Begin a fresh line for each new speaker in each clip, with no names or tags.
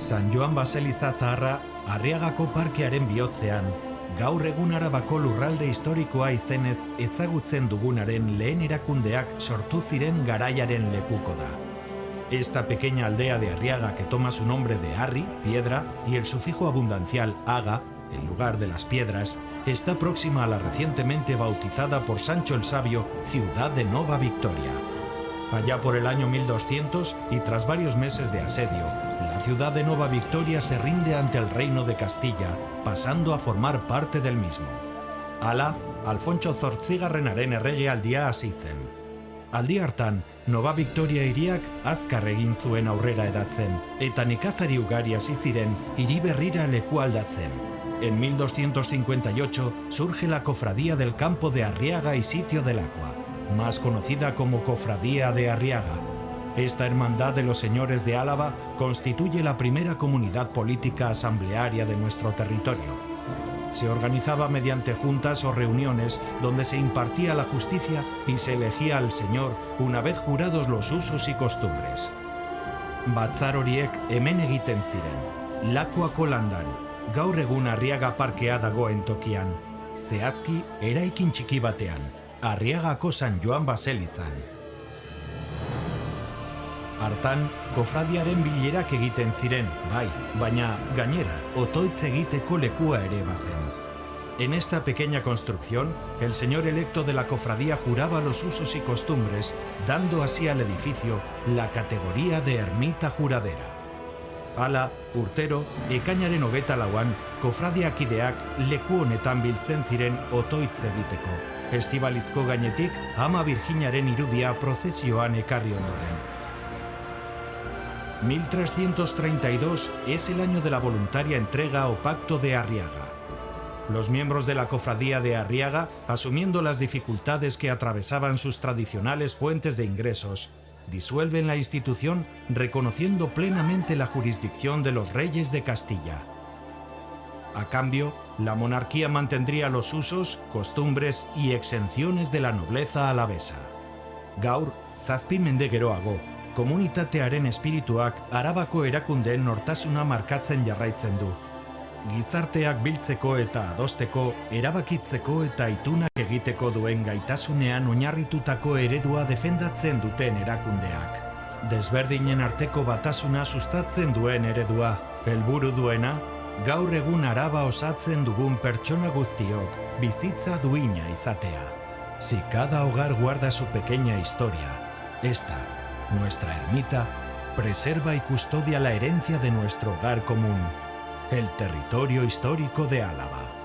San Joan Baseliza Zaharra Arriagako parkearen bihotzean, gaur egun Arabako lurralde historikoa izenez ezagutzen dugunaren lehen erakundeak sortu ziren garaiaren lekuko da. Esta pequeña aldea de Arriaga, que toma su nombre de Arri, piedra, y el sufijo abundancial Aga, en lugar de las piedras, está próxima a la recientemente bautizada por Sancho el Sabio ciudad de Nova Victoria. Allá por el año 1200 y tras varios meses de asedio, la ciudad de Nova Victoria se rinde ante el reino de Castilla, pasando a formar parte del mismo. Hala, Alfontso Zortzigarrenaren erregealdia hasi zen. Aldi hartan, Nova Victoria hiriak azkar egin zuen aurrera edatzen, eta nekazari ugari hasi ziren hiri berrira leku aldatzen. En 1258 surge la cofradía del campo de Arriaga y sitio del Agua, más conocida como Cofradía de Arriaga. Esta hermandad de los señores de Álava constituye la primera comunidad política asamblearia de nuestro territorio. Se organizaba mediante juntas o reuniones donde se impartía la justicia y se elegía al señor una vez jurados los usos y costumbres. Batzar horiek hemen egiten ziren, Lakuako landan, gaur egun Arriaga parkea dagoen tokian, zehazki eraikin txiki batean, Arriagako San Joan Baselizan. Hartan, kofradiaren bilerak egiten ziren, bai, baina gainera, otoitz egiteko lekua ere bazen. En esta pequeña construcción, el señor electo de la cofradía juraba los usos y costumbres, dando así al edificio la categoría de ermita juradera. Hala, urtero, ekainaren 24an, kofradiakideak leku honetan biltzen ziren otoitz egiteko. Estibalizko gainetik, Ama Virginaren irudia prozesioan ekarri ondoren. 1332 es el año de la voluntaria entrega o pacto de Arriaga. Los miembros de la cofradía de Arriaga, asumiendo las dificultades que atravesaban sus tradicionales fuentes de ingresos, disuelven la institución reconociendo plenamente la jurisdicción de los reyes de Castilla. A cambio, la monarquía mantendría los usos, costumbres y exenciones de la nobleza alavesa. Gaur, zazpi mende geroago, komunitatearen espirituak Arabako erakundeen nortasuna markatzen jarraitzen du. Gizarteak biltzeko eta adosteko, erabakitzeko eta itunak egiteko duen gaitasunean oinarritutako eredua defendatzen duten erakundeak. Desberdinen arteko batasuna sustatzen duen eredua, helburu duena, gaur egun Araba osatzen dugun pertsona guztiok bizitza duina izatea. Si cada hogar guarda su pequeña historia, esta, nuestra ermita, preserva y custodia la herencia de nuestro hogar común, el territorio histórico de Álava.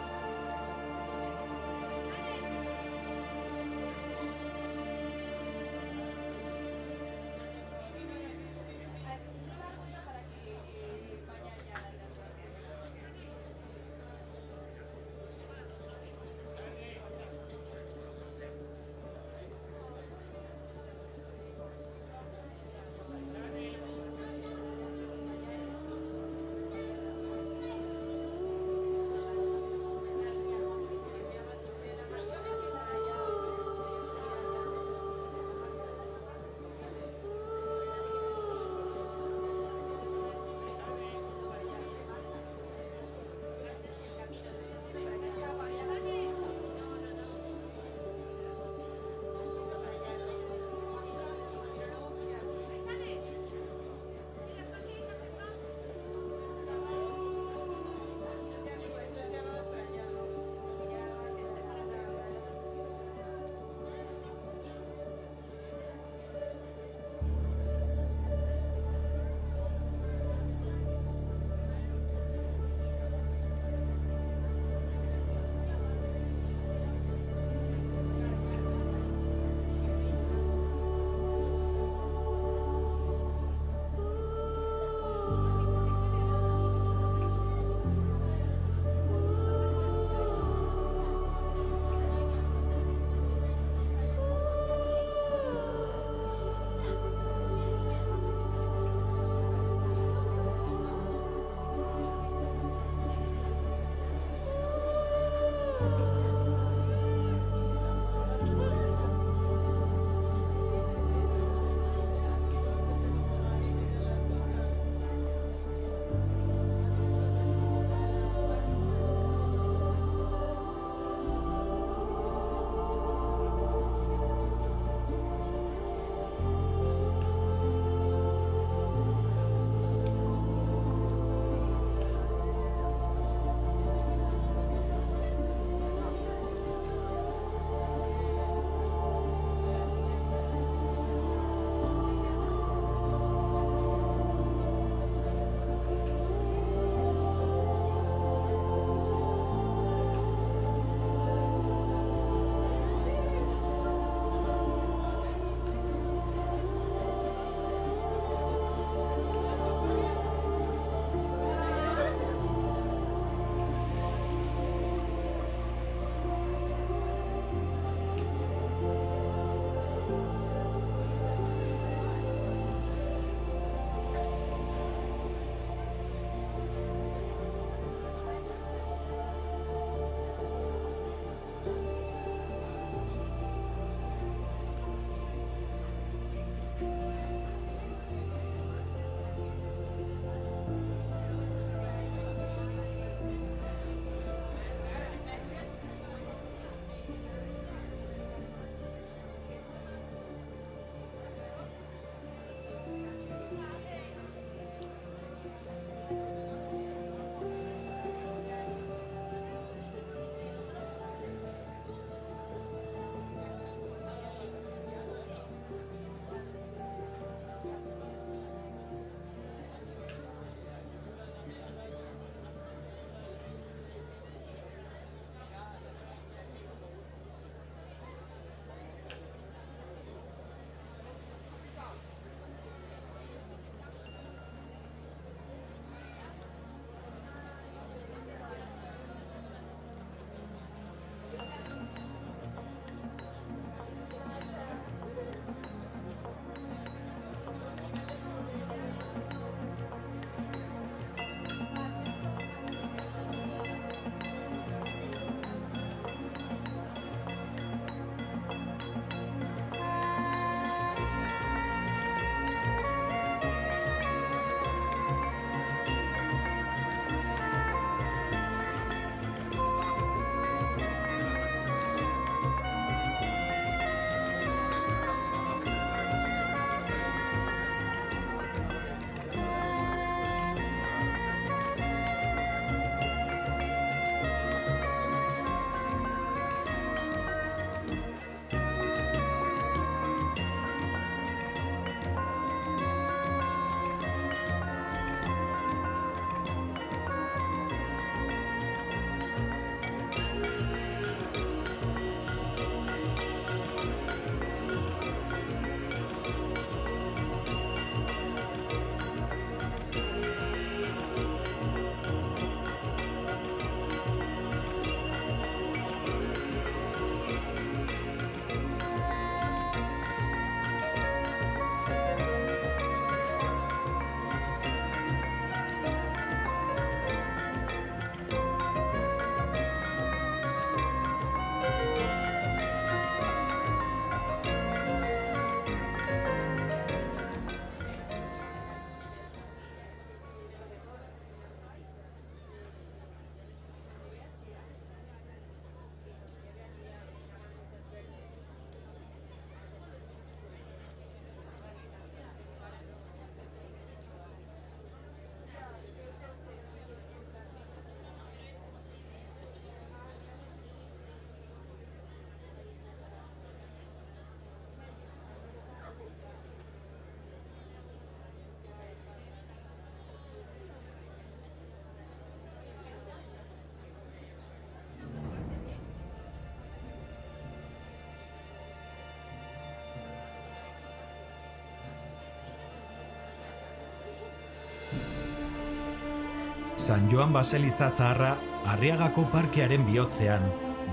San Joan Baseliza Zaharra Arriagako parkearen bihotzean,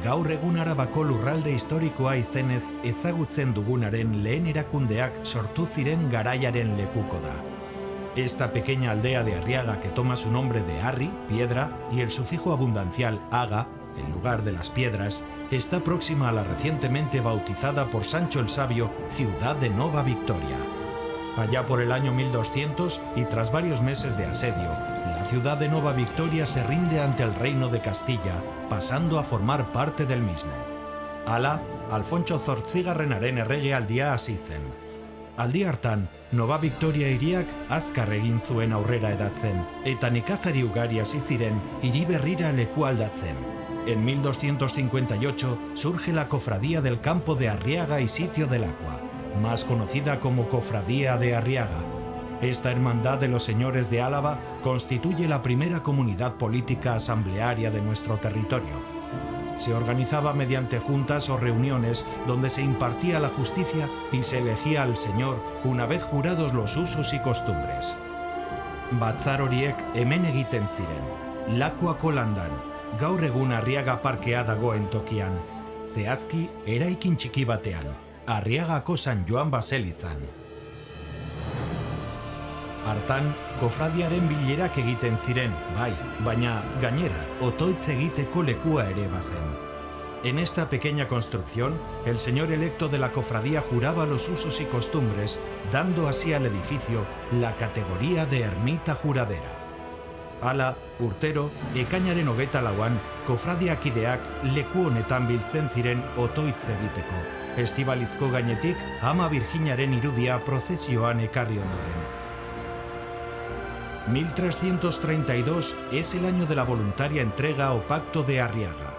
gaur egun Arabako lurralde historikoa izenez ezagutzen dugunaren lehen erakundeak sortu ziren garaiaren lekuko da. Esta pequeña aldea de Arriaga, que toma su nombre de Arri, piedra, y el sufijo abundancial aga, en lugar de las piedras, está próxima a la recientemente bautizada por Sancho el Sabio ciudad de Nova Victoria. Allá por el año 1200 y tras varios meses de asedio, la ciudad de Nova Victoria se rinde ante el reino de Castilla, pasando a formar parte del mismo. Hala, Alfontso Zortzigarrenaren erregealdia hasi zen. Aldi hartan, Nova Victoria hiriak azkar egin zuen aurrera edatzen, eta nekazari ugari hasi ziren hiri berrira leku aldatzen. En 1258 surge la Cofradía del Campo de Arriaga y Sitio del Agua, más conocida como Cofradía de Arriaga. Esta hermandad de los señores de Álava constituye la primera comunidad política asamblearia de nuestro territorio. Se organizaba mediante juntas o reuniones donde se impartía la justicia y se elegía al señor una vez jurados los usos y costumbres. Batzar horiek hemen egiten ziren, Lakuako landan, gaur egun Arriaga parkea dagoen tokian, zehazki eraikin txiki batean, Arriagako San Joan Baselizan. Hartan, kofradiaren bilerak egiten ziren, bai, baina gainera, otoitz egiteko lekua ere bazen. En esta pequeña construcción, el señor electo de la cofradía juraba los usos y costumbres, dando así al edificio la categoría de ermita juradera. Hala, urtero, ekainaren 24an, kofradiakideak leku honetan biltzen ziren otoitz egiteko. Estibalizko gainetik, Ama Virginaren irudia prozesioan ekarri ondoren. 1332 es el año de la voluntaria entrega o pacto de Arriaga.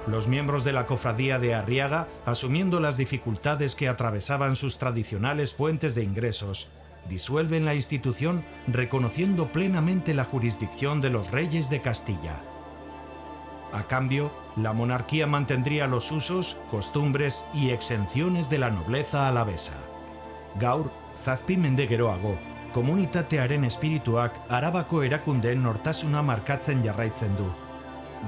Los miembros de la cofradía de Arriaga, asumiendo las dificultades que atravesaban sus tradicionales fuentes de ingresos, disuelven la institución reconociendo plenamente la jurisdicción de los reyes de Castilla. A cambio, la monarquía mantendría los usos, costumbres y exenciones de la nobleza alavesa. Gaur, zazpi mende geroago, komunitatearen espirituak Arabako erakundeen nortasuna markatzen jarraitzen du.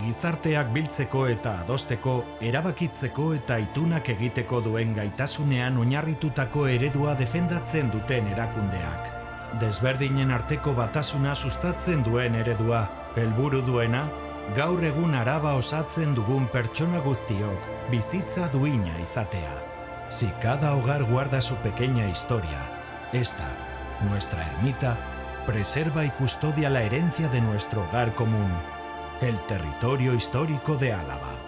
Gizarteak biltzeko eta adosteko, erabakitzeko eta itunak egiteko duen gaitasunean oinarritutako eredua defendatzen duten erakundeak. Desberdinen arteko batasuna sustatzen duen eredua, helburu duena, gaur egun Araba osatzen dugun pertsona guztiok bizitza duina izatea. Si cada hogar guarda su pequeña historia, esta, nuestra ermita, preserva y custodia la herencia de nuestro hogar común, el territorio histórico de Álava.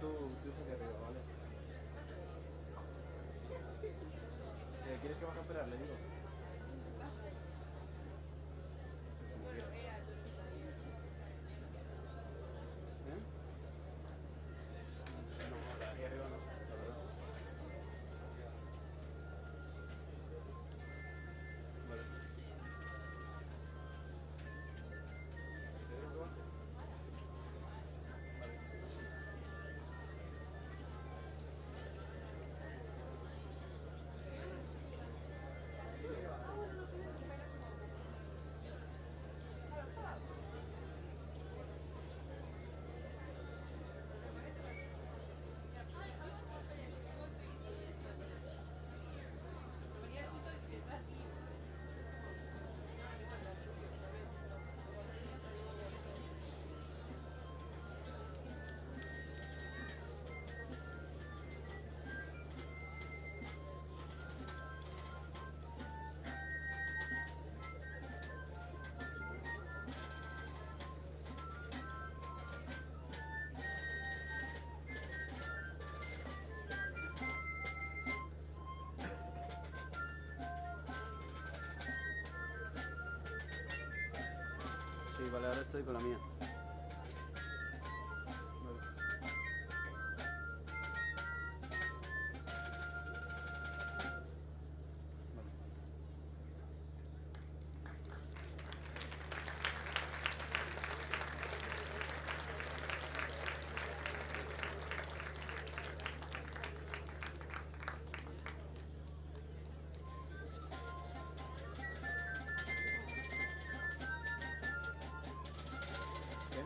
tu hija aquí arriba, ¿vale? ¿Quieres que baje a esperar? Le digo. Como quieras. ¿Eh? No, la de aquí arriba no, la verdad. Vale. ¿Quieres probarte? Vale. Sí, vale, ahora estoy con la mía. Vale. Vale. ¿Qué?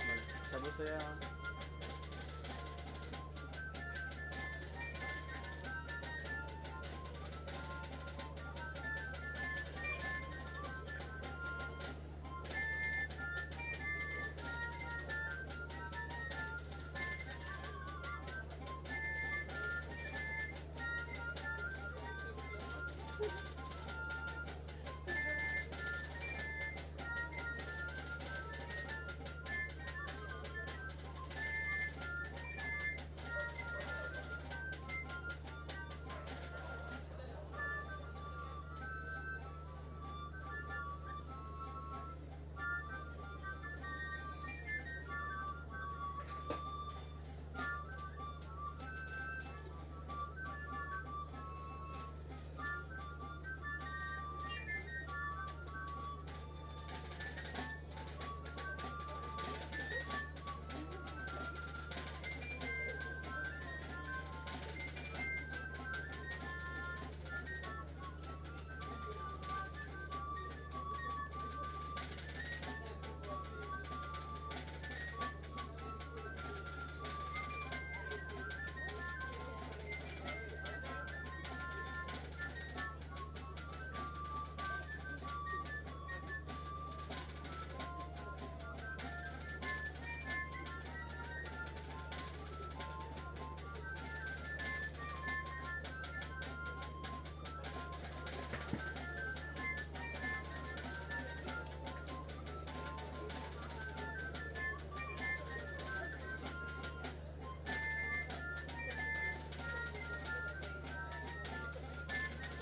Vale, ¿se ha puesto ya?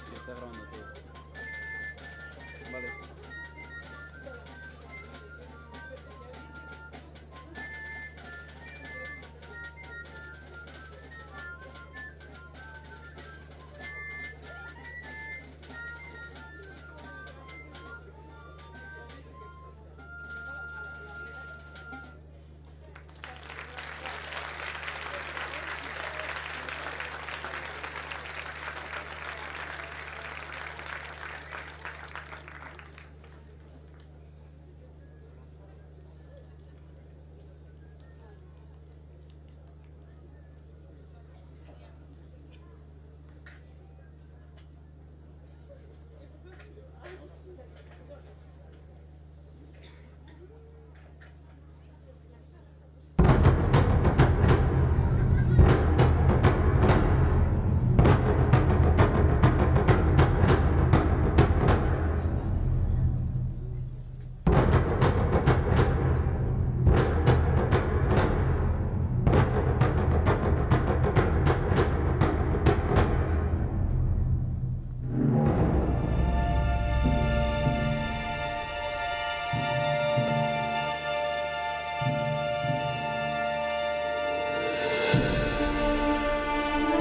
Sí, está grabando todo. Vale.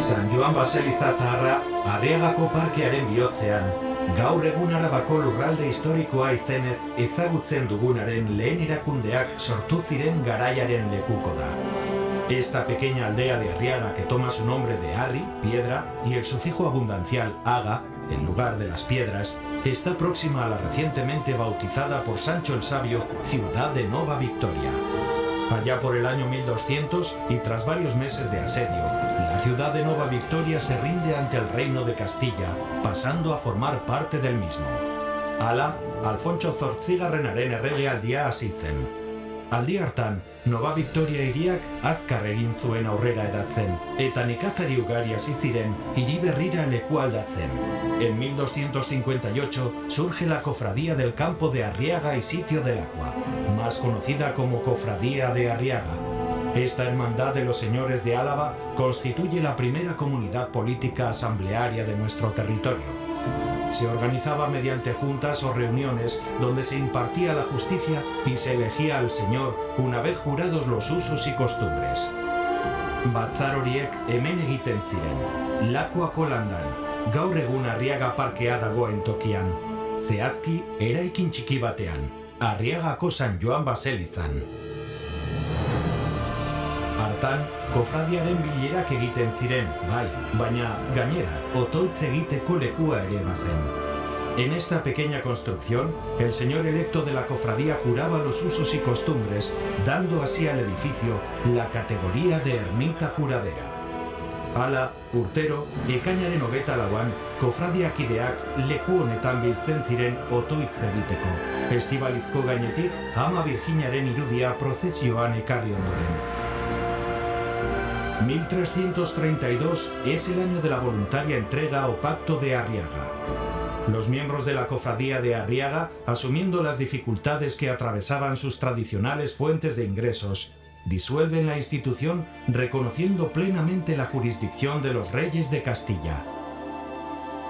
San Joan Baseliza Zaharra Arriagako parkearen bihotzean, gaur egun Arabako lurralde historikoa izenez ezagutzen dugunaren lehen erakundeak sortu ziren garaiaren lekuko da. Esta pequeña aldea de Arriaga, que toma su nombre de Arri, piedra, y el sufijo abundancial Aga, en lugar de las piedras, está próxima a la recientemente bautizada por Sancho el Sabio ciudad de Nova Victoria. Allá por el año 1200 y tras varios meses de asedio, la ciudad de Nova Victoria se rinde ante el reino de Castilla, pasando a formar parte del mismo. Hala, Alfontso Zortzigarrenaren erregealdia hasi zen. Aldi hartan, Nova Victoria hiriak azkar egin zuen aurrera edatzen, eta nekazari ugari hasi ziren hiri berrira leku aldatzen. En 1258 surge la Cofradía del Campo de Arriaga y Sitio del Agua, más conocida como Cofradía de Arriaga. Esta hermandad de los señores de Álava constituye la primera comunidad política asamblearia de nuestro territorio. Se organizaba mediante juntas o reuniones donde se impartía la justicia y se elegía al señor una vez jurados los usos y costumbres. Batzar horiek hemen egiten ziren, Lakuako landan, gaur egun Arriaga parkea dagoen tokian. Zehazki, eraikin txiki batean, Arriagako San Joan Baselizan. Hartan, kofradiaren bilerak egiten ziren, bai, baina gainera, otoitz egiteko lekua ere bazen. En esta pequeña construcción, el señor electo de la cofradía juraba los usos y costumbres, dando así al edificio la categoría de ermita juradera. Hala, urtero, ekainaren 24an, kofradiakideak leku honetan biltzen ziren otoitz egiteko. Estibalizko gainetik, Ama Virginaren irudia prozesioan ekarri ondoren. 1332 es el año de la voluntaria entrega o pacto de Arriaga. Los miembros de la cofradía de Arriaga, asumiendo las dificultades que atravesaban sus tradicionales fuentes de ingresos, disuelven la institución reconociendo plenamente la jurisdicción de los reyes de Castilla.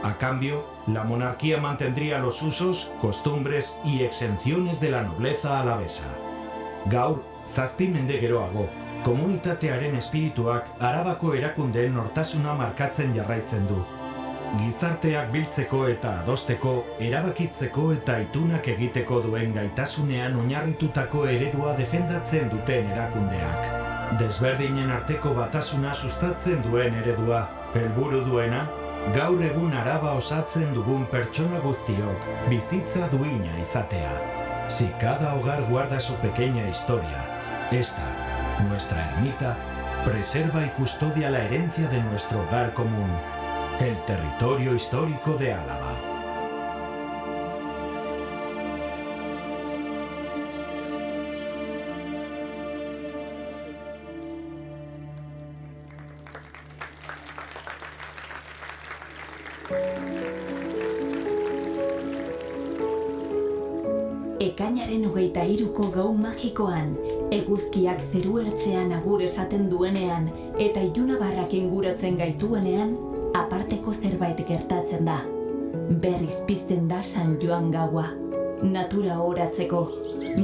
A cambio, la monarquía mantendría los usos, costumbres y exenciones de la nobleza alavesa. Gaur, zazpi mende geroago, komunitatearen espirituak Arabako erakundeen nortasuna markatzen jarraitzen du. Gizarteak biltzeko eta adosteko, erabakitzeko eta itunak egiteko duen gaitasunean oinarritutako eredua defendatzen duten erakundeak. Desberdinen arteko batasuna sustatzen duen eredua, helburu duena, gaur egun Araba osatzen dugun pertsona guztiok bizitza duina izatea. Si cada hogar guarda su pequeña historia, esta, nuestra ermita, preserva y custodia la herencia de nuestro hogar común, el territorio histórico de Álava.
Ekainaren 23ko gau magikoan, eguzkiak zeru ertzean agur esaten duenean eta ilunabarrak inguratzen gaituenean, aparteko zerbait gertatzen da. Berriz pizten da San Joan gaua. Natura oratzeko,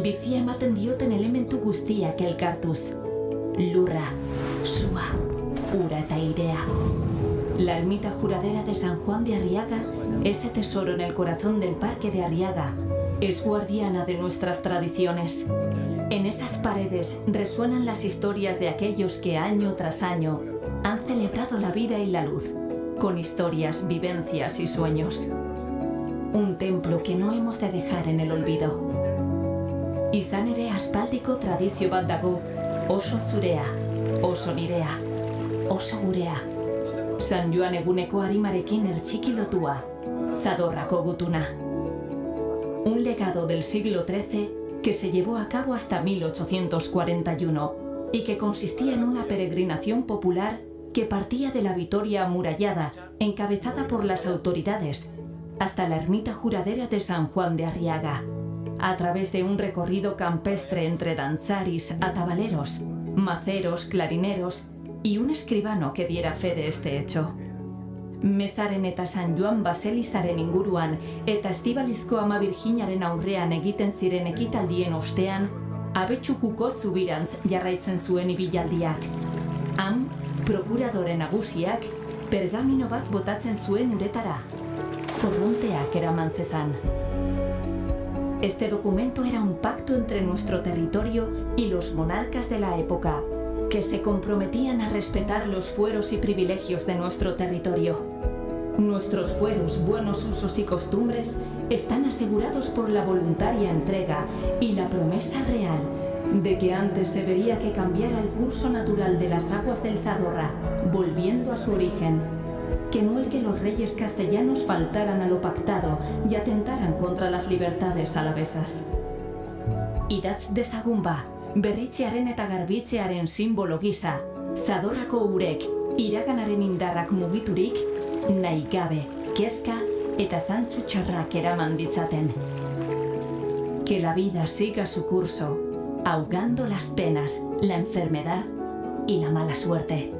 bizia ematen dioten elementu guztiak elkartuz. Lurra, sua, ura eta airea. La ermita juradera de San Juan de Arriaga, ese tesoro en el corazón del parque de Arriaga, es guardiana de nuestras tradiciones. En esas paredes resuenan las historias de aquellos que año tras año han celebrado la vida y la luz, con historias, vivencias y sueños. Un templo que no hemos de dejar en el olvido. Izan ere aspaldiko tradizio bat dago, oso zurea, oso nirea, oso gurea. San Joan eguneko arimarekin ertxiki lotua, zadorrako gutuna. Un legado del siglo XIII que se llevó a cabo hasta 1841 y que consistía en una peregrinación popular que partía de la Vitoria amurallada, encabezada por las autoridades, hasta la ermita juradera de San Juan de Arriaga, a través de un recorrido campestre entre danzaris, atabaleros, maceros, clarineros y un escribano que diera fe de este hecho. Mezaren eta San Joan Baselizaren inguruan eta Estibalizko Ama Virginaren aurrean egiten ziren ekitaldien ostean, Abetxukuko zubirantz jarraitzen zuen ibilaldiak. Han, prokuradore nagusiak pergamino bat botatzen zuen uretara. Korronteak eraman zezan. Este documento era un pacto entre nuestro territorio y los monarcas de la época, que se comprometían a respetar los fueros y privilegios de nuestro territorio. Nuestros fueros, buenos usos y costumbres están asegurados por la voluntaria entrega y la promesa real de que antes se vería que cambiara el curso natural de las aguas del Zadorra, volviendo a su origen, que no el que los reyes castellanos faltaran a lo pactado y atentaran contra las libertades alavesas. Idatz dezagun ba, berritzearen eta garbitzearen simbolo gisa, Zadorrako urek iraganaren indarrak mugiturik, nahi gabe, kezka eta zantzu txarrak eraman ditzaten. Que la vida siga su curso, ahogando las penas, la enfermedad y la mala suerte.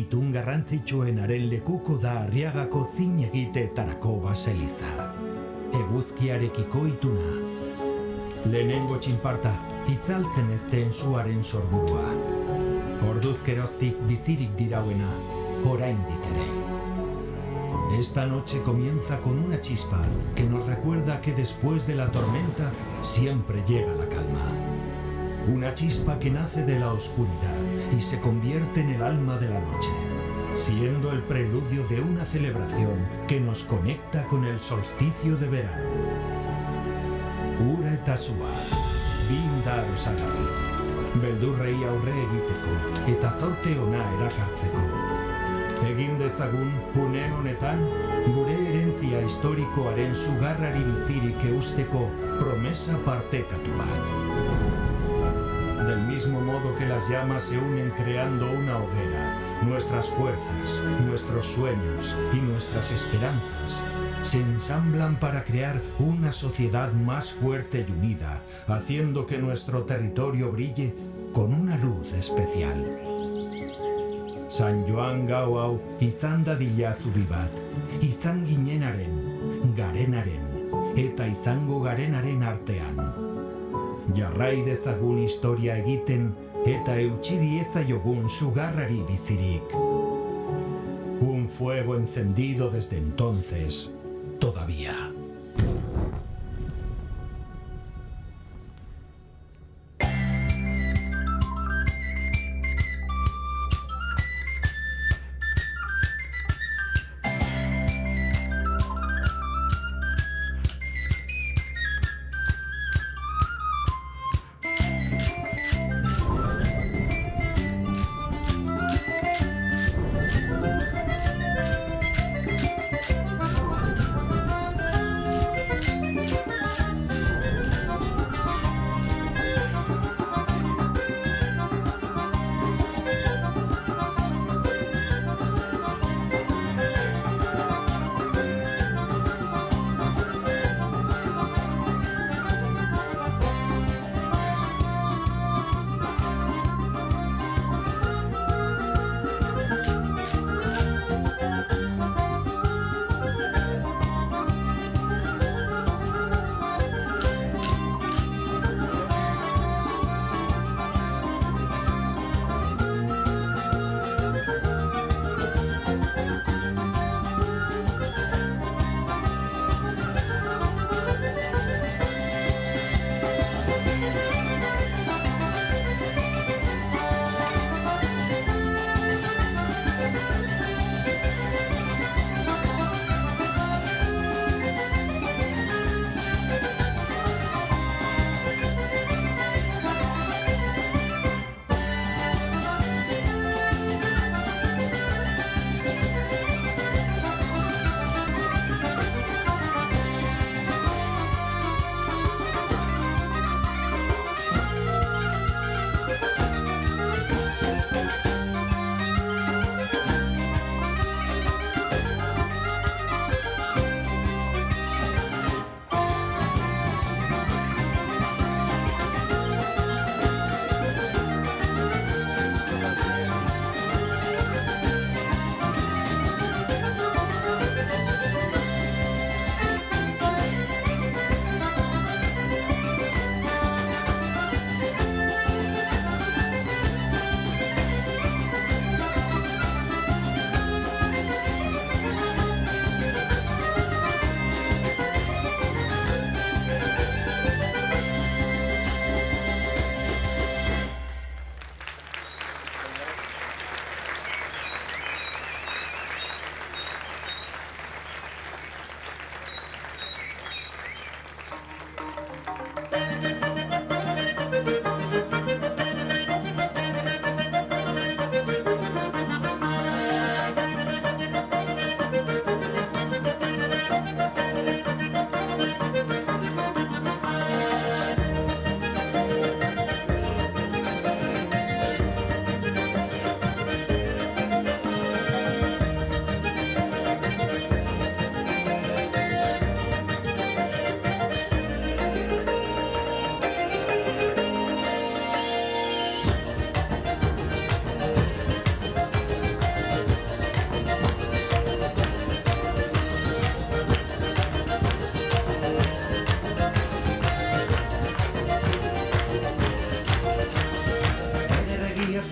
itun garrantzitsuenaren lekuko da Arriagako zinegiteetarako baseliza. Eguzkiarekiko ituna. Lehenengo txinparta, itzaltzen ez den suaren sorburua. Orduzkeroztik bizirik dirauena, oraindik ere. Esta noche comienza con una chispa que nos recuerda que después de la tormenta siempre llega la calma. Una chispa que nace de la oscuridad y se convierte en el alma de la noche, siendo el preludio de una celebración que nos conecta con el solsticio de verano. Ura eta sua, bi indar osagarri, beldurrei aurre egiteko eta zorte ona erakartzeko. Egin dezagun une honetan gure herentzia historikoaren sugarrari bizirik eusteko promesa partekatu bat. Del mismo modo que las llamas se unen creando una hoguera, nuestras fuerzas, nuestros sueños y nuestras esperanzas se ensamblan para crear una sociedad más fuerte y unida, haciendo que nuestro territorio brille con una luz especial. San Joan gau hau izan dadila zubi bat, izan ginenaren, garenaren eta izango garenaren artean. Jarrai dezagun historia egiten eta eutsi diezaiogun sugarrari bizirik. Un fuego encendido desde entonces, todavía.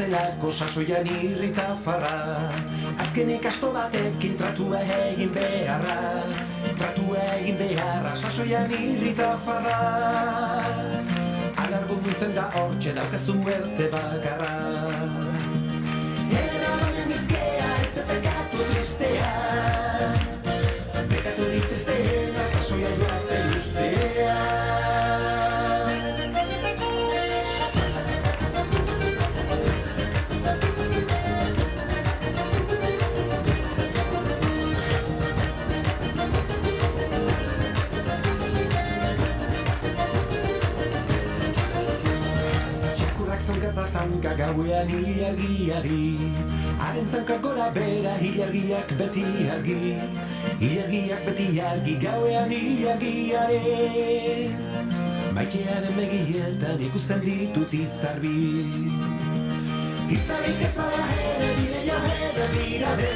zelako sasoian irrita farra. Azkenik asto batekin tratua egin beharra. Sasoian irrita farra. Alargun duzen da hortxe daukazu erte bakarra. Era baina bizkea ez pekatu tristea. Bekaturik tristeena sasoia joaten ustea. Zanka gauean ilargiari, haren zanka gora bera ilargiak beti argi. Ilargiak beti argi gauean ilargiare. Maitearen begietan ikusten ditut izarbi. Izarrik ez bada ere bileia ere birabe.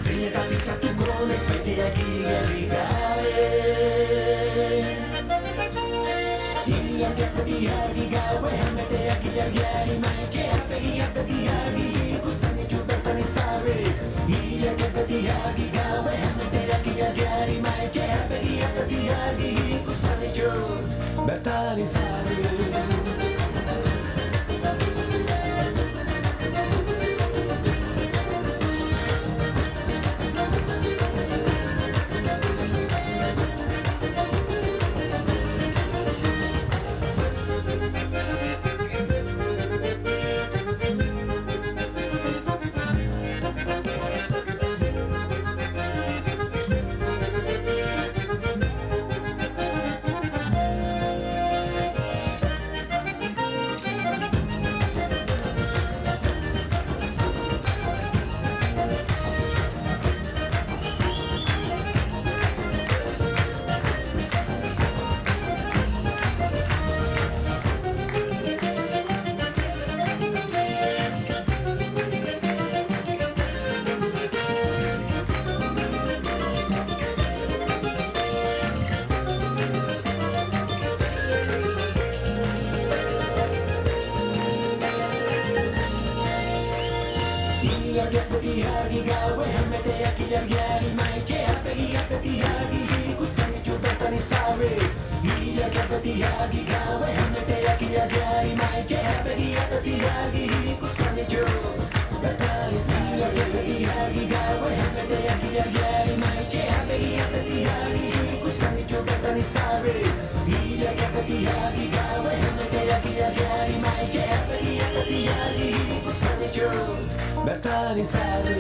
Zeinetat izartuko naiz baitiak igarri gabe. Ilargiak beti argi gauean beteak ilargiari maiteak begiak beti argi ikusten ditut bertan izarri. Ilargiak beti argi gauean beteak ilargiari maiteak begiak beti argi ikusten ditut bertan izarri. Bertan izarri.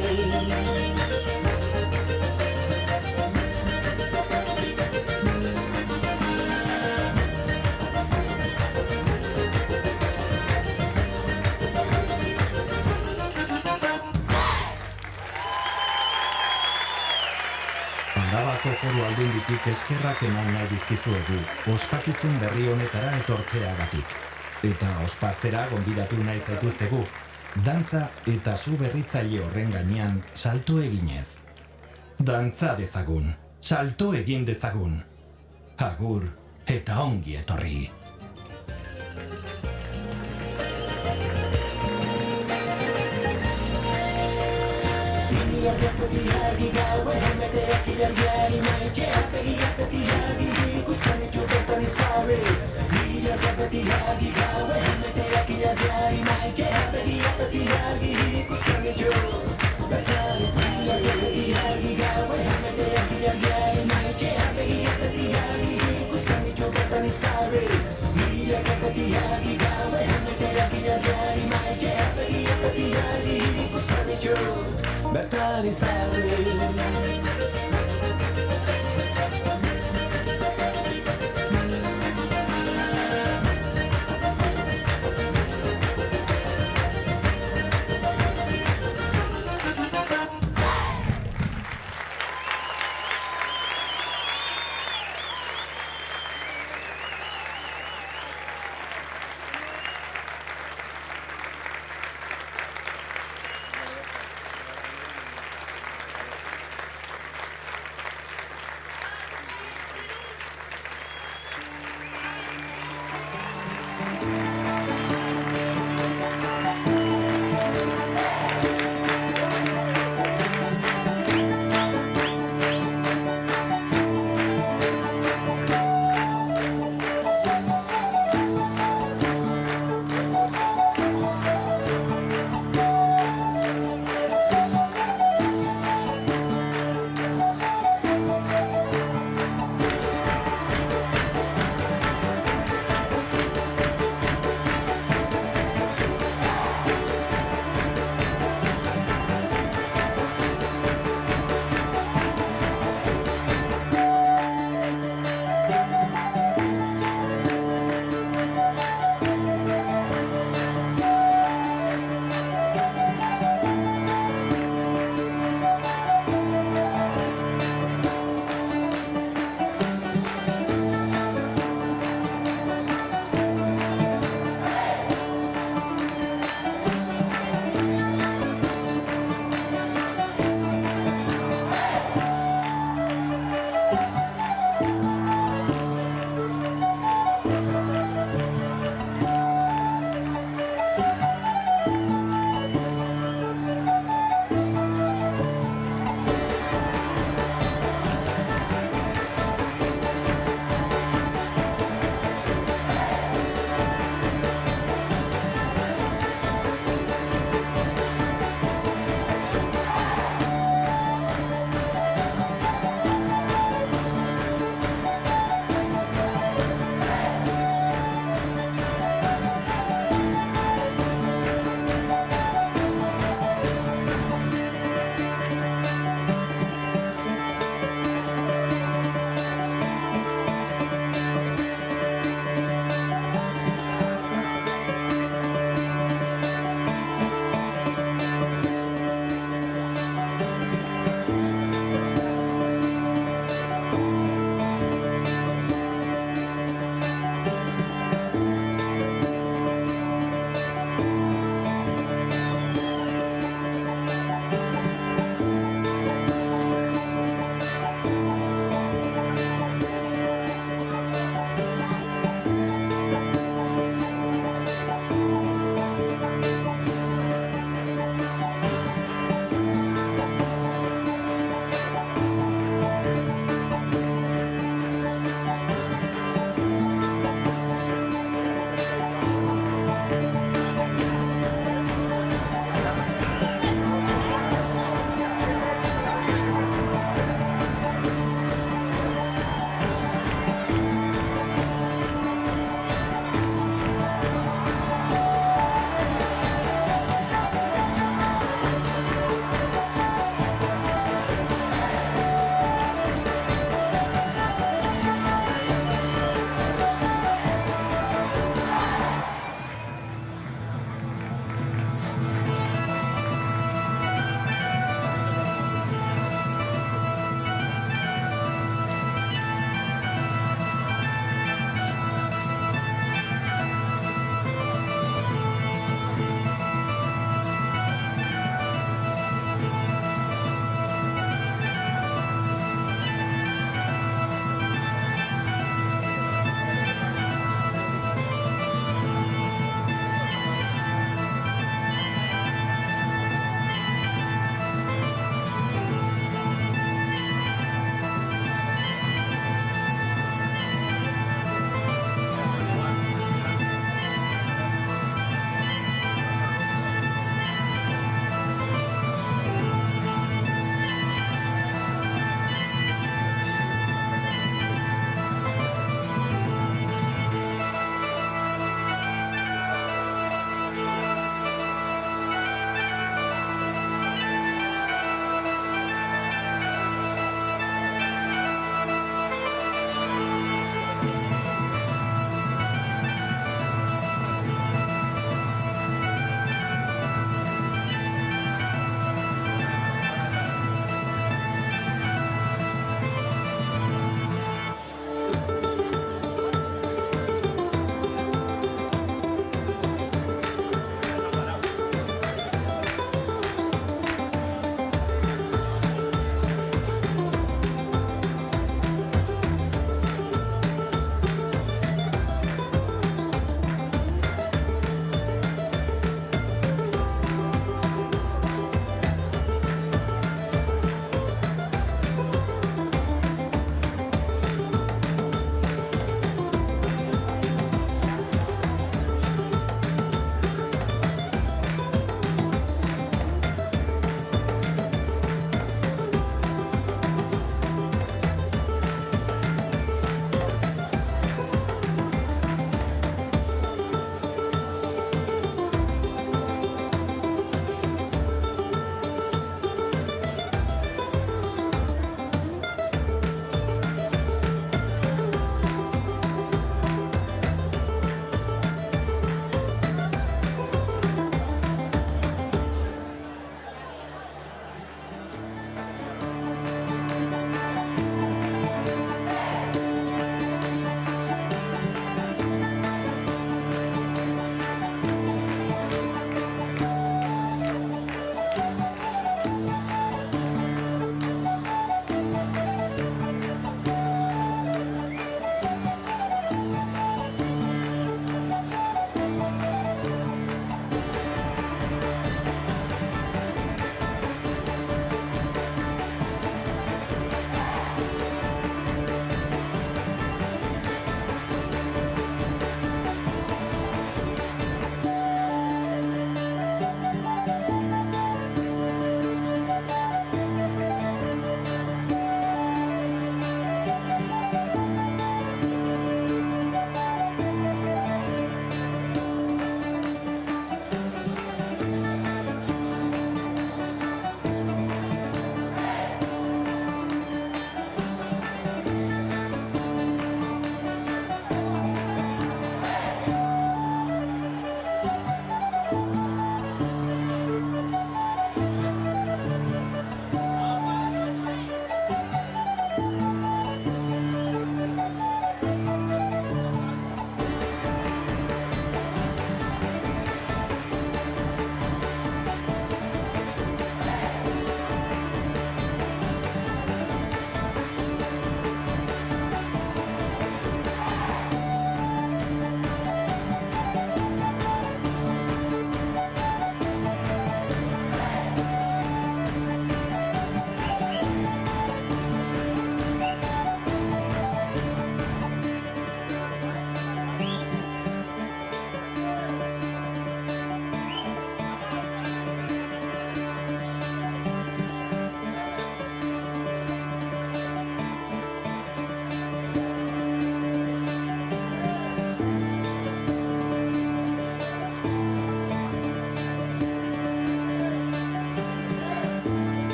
Arabako Foru Aldunditik eskerrak eman nahi dizkizuegu, ospakizun berri honetara etortzeagatik. Eta ospatzera gonbidatu nahi zaituztegu, dantza eta zu berritzaile horren gainean salto eginez. Dantza dezagun, salto egin dezagun. Agur eta ongi etorri.
Ilargiak beti argi gauean beteak ilargiari maiteak begiak beti argi ikusten ditut bertan izarri. Ilargiak beti argi gauean beteak ilargiari maiteak begiak beti argi ikusten ditut bertan izarri. Ilargiak beti argi gauean beteak ilargiari maiteak begiak beti argi ikusten ditut bertan izarri. Ilargiak beti argi gauean beteak ilargiari maiteak begiak beti argi ikusten ditut bertan izarri.